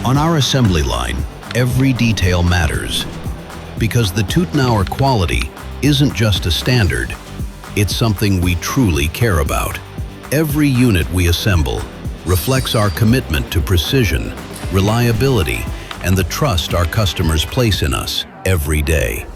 On our assembly line, every detail matters. Because the Tuttnauer quality isn't just a standard, it's something we truly care about. Every unit we assemble reflects our commitment to precision, reliability, and the trust our customers place in us every day.